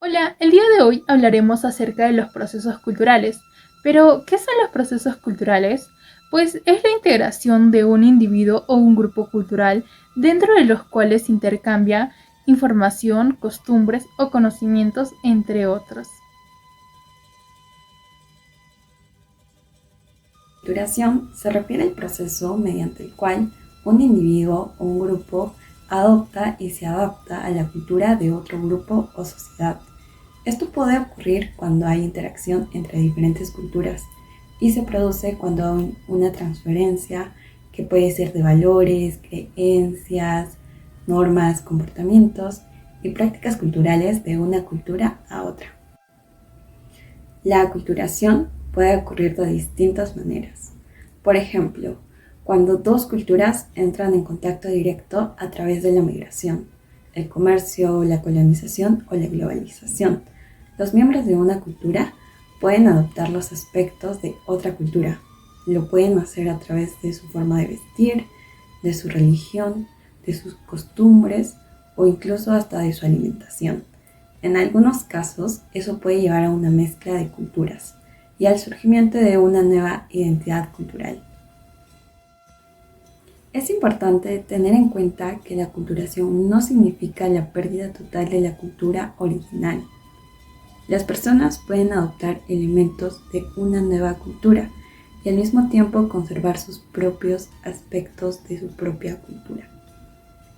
Hola, el día de hoy hablaremos acerca de los procesos culturales. Pero, ¿qué son los procesos culturales? Pues es la integración de un individuo o un grupo cultural dentro de los cuales se intercambia información, costumbres o conocimientos, entre otros. Culturación se refiere al proceso mediante el cual un individuo o un grupo adopta y se adapta a la cultura de otro grupo o sociedad. Esto puede ocurrir cuando hay interacción entre diferentes culturas y se produce cuando hay una transferencia que puede ser de valores, creencias, normas, comportamientos y prácticas culturales de una cultura a otra. La aculturación puede ocurrir de distintas maneras. Por ejemplo, cuando dos culturas entran en contacto directo a través de la migración, el comercio, la colonización o la globalización. Los miembros de una cultura pueden adoptar los aspectos de otra cultura. Lo pueden hacer a través de su forma de vestir, de su religión, de sus costumbres o incluso hasta de su alimentación. En algunos casos, eso puede llevar a una mezcla de culturas y al surgimiento de una nueva identidad cultural. Es importante tener en cuenta que la aculturación no significa la pérdida total de la cultura original. Las personas pueden adoptar elementos de una nueva cultura y al mismo tiempo conservar sus propios aspectos de su propia cultura.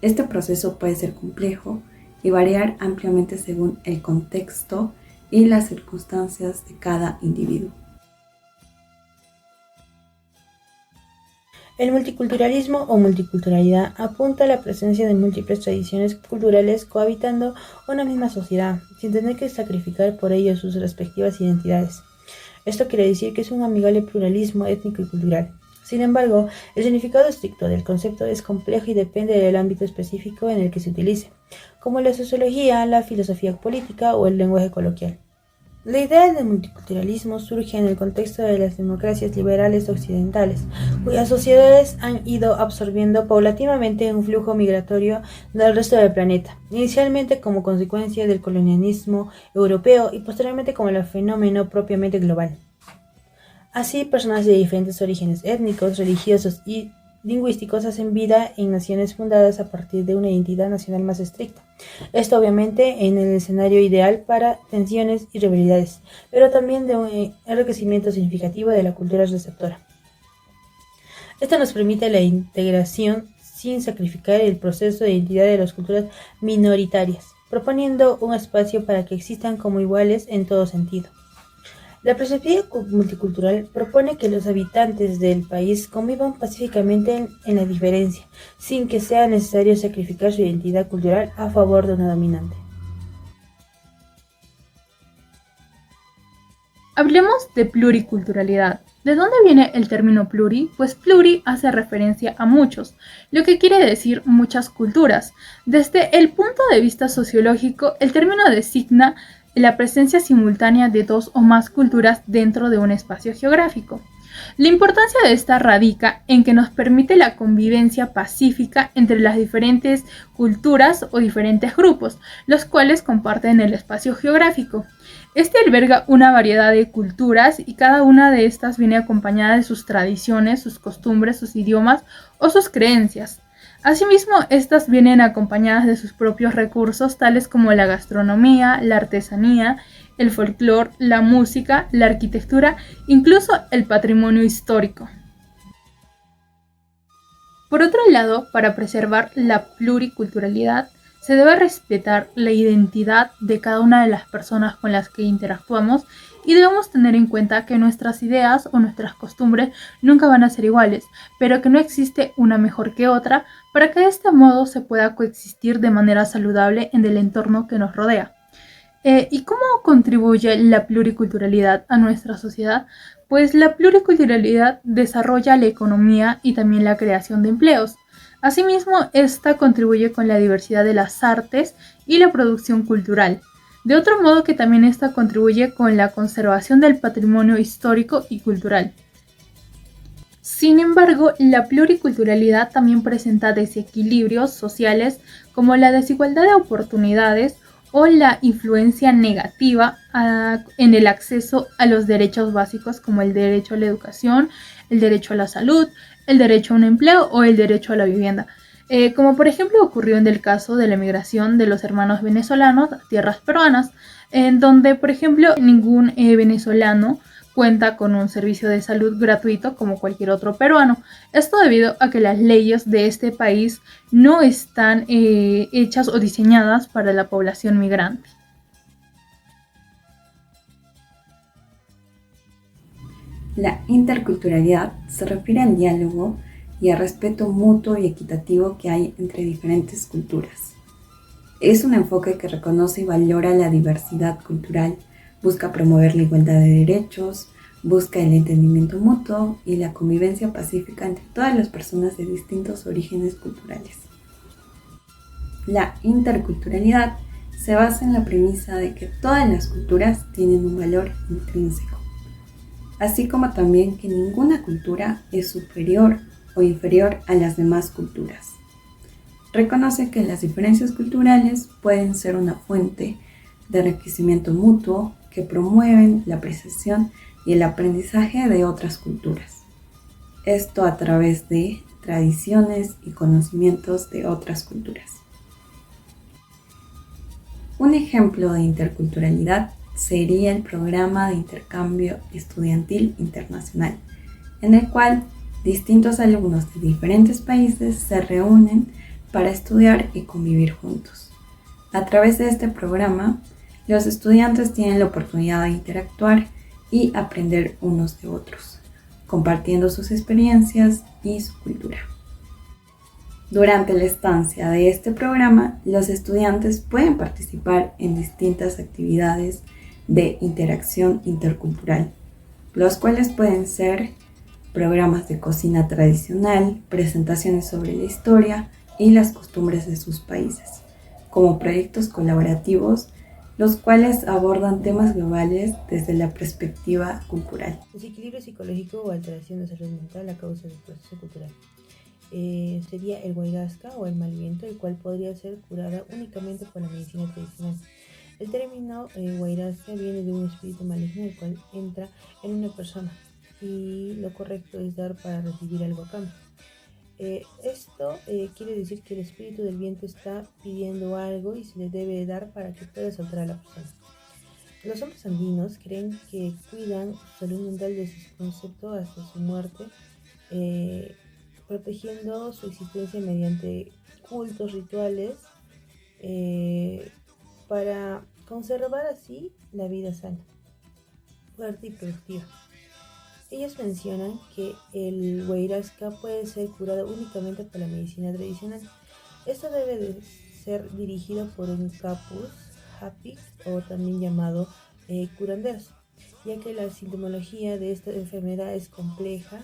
Este proceso puede ser complejo y variar ampliamente según el contexto y las circunstancias de cada individuo. El multiculturalismo o multiculturalidad apunta a la presencia de múltiples tradiciones culturales cohabitando una misma sociedad, sin tener que sacrificar por ello sus respectivas identidades. Esto quiere decir que es un amigable pluralismo étnico y cultural. Sin embargo, el significado estricto del concepto es complejo y depende del ámbito específico en el que se utilice, como la sociología, la filosofía política o el lenguaje coloquial. La idea del multiculturalismo surge en el contexto de las democracias liberales occidentales, cuyas sociedades han ido absorbiendo paulatinamente un flujo migratorio del resto del planeta, inicialmente como consecuencia del colonialismo europeo y posteriormente como el fenómeno propiamente global. Así, personas de diferentes orígenes étnicos, religiosos y lingüísticos hacen vida en naciones fundadas a partir de una identidad nacional más estricta. Esto obviamente en el escenario ideal para tensiones y rivalidades, pero también de un enriquecimiento significativo de la cultura receptora. Esto nos permite la integración sin sacrificar el proceso de identidad de las culturas minoritarias, proponiendo un espacio para que existan como iguales en todo sentido. La perspectiva multicultural propone que los habitantes del país convivan pacíficamente en la diferencia, sin que sea necesario sacrificar su identidad cultural a favor de una dominante. Hablemos de pluriculturalidad. ¿De dónde viene el término pluri? Pues pluri hace referencia a muchos, lo que quiere decir muchas culturas. Desde el punto de vista sociológico, el término designa la presencia simultánea de dos o más culturas dentro de un espacio geográfico. La importancia de esta radica en que nos permite la convivencia pacífica entre las diferentes culturas o diferentes grupos, los cuales comparten el espacio geográfico. Este alberga una variedad de culturas y cada una de estas viene acompañada de sus tradiciones, sus costumbres, sus idiomas o sus creencias. Asimismo, estas vienen acompañadas de sus propios recursos, tales como la gastronomía, la artesanía, el folclore, la música, la arquitectura, incluso el patrimonio histórico. Por otro lado, para preservar la pluriculturalidad, se debe respetar la identidad de cada una de las personas con las que interactuamos y debemos tener en cuenta que nuestras ideas o nuestras costumbres nunca van a ser iguales, pero que no existe una mejor que otra para que de este modo se pueda coexistir de manera saludable en el entorno que nos rodea. ¿Y cómo contribuye la pluriculturalidad a nuestra sociedad? Pues la pluriculturalidad desarrolla la economía y también la creación de empleos. Asimismo, esta contribuye con la diversidad de las artes y la producción cultural. De otro modo que también esta contribuye con la conservación del patrimonio histórico y cultural. Sin embargo, la pluriculturalidad también presenta desequilibrios sociales como la desigualdad de oportunidades o la influencia negativa en el acceso a los derechos básicos como el derecho a la educación, el derecho a la salud, el derecho a un empleo o el derecho a la vivienda. Como por ejemplo ocurrió en el caso de la emigración de los hermanos venezolanos a tierras peruanas, en donde por ejemplo ningún venezolano cuenta con un servicio de salud gratuito como cualquier otro peruano. Esto debido a que las leyes de este país no están hechas o diseñadas para la población migrante. La interculturalidad se refiere al diálogo y al respeto mutuo y equitativo que hay entre diferentes culturas. Es un enfoque que reconoce y valora la diversidad cultural, busca promover la igualdad de derechos, busca el entendimiento mutuo y la convivencia pacífica entre todas las personas de distintos orígenes culturales. La interculturalidad se basa en la premisa de que todas las culturas tienen un valor intrínseco, así como también que ninguna cultura es superior o inferior a las demás culturas. Reconoce que las diferencias culturales pueden ser una fuente de enriquecimiento mutuo que promueven la apreciación y el aprendizaje de otras culturas. Esto a través de tradiciones y conocimientos de otras culturas. Un ejemplo de interculturalidad sería el programa de intercambio estudiantil internacional, en el cual distintos alumnos de diferentes países se reúnen para estudiar y convivir juntos. A través de este programa, los estudiantes tienen la oportunidad de interactuar y aprender unos de otros, compartiendo sus experiencias y su cultura. Durante la estancia de este programa, los estudiantes pueden participar en distintas actividades de interacción intercultural, los cuales pueden ser programas de cocina tradicional, presentaciones sobre la historia y las costumbres de sus países, como proyectos colaborativos, los cuales abordan temas globales desde la perspectiva cultural. Desequilibrio psicológico o alteración de salud mental a causa del proceso cultural. Sería el Huaylasca o el mal viento, el cual podría ser curada únicamente por la medicina tradicional. El término Huaylasca viene de un espíritu maligno el cual entra en una persona y lo correcto es dar para recibir algo a cambio. Esto quiere decir que el espíritu del viento está pidiendo algo y se le debe dar para que pueda soltar a la persona. Los hombres andinos creen que cuidan su salud mental desde su concepto hasta su muerte, protegiendo su existencia mediante cultos rituales para conservar así la vida sana, fuerte y productiva. Ellos mencionan que el Huaylasca puede ser curado únicamente por la medicina tradicional. Esto debe de ser dirigido por un capus, hapik o también llamado curanderos, ya que la sintomología de esta enfermedad es compleja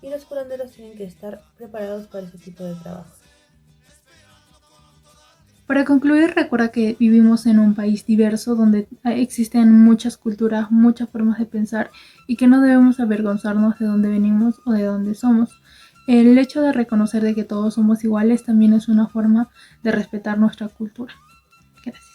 y los curanderos tienen que estar preparados para ese tipo de trabajo. Para concluir, recuerda que vivimos en un país diverso donde existen muchas culturas, muchas formas de pensar y que no debemos avergonzarnos de dónde venimos o de dónde somos. El hecho de reconocer de que todos somos iguales también es una forma de respetar nuestra cultura. Gracias.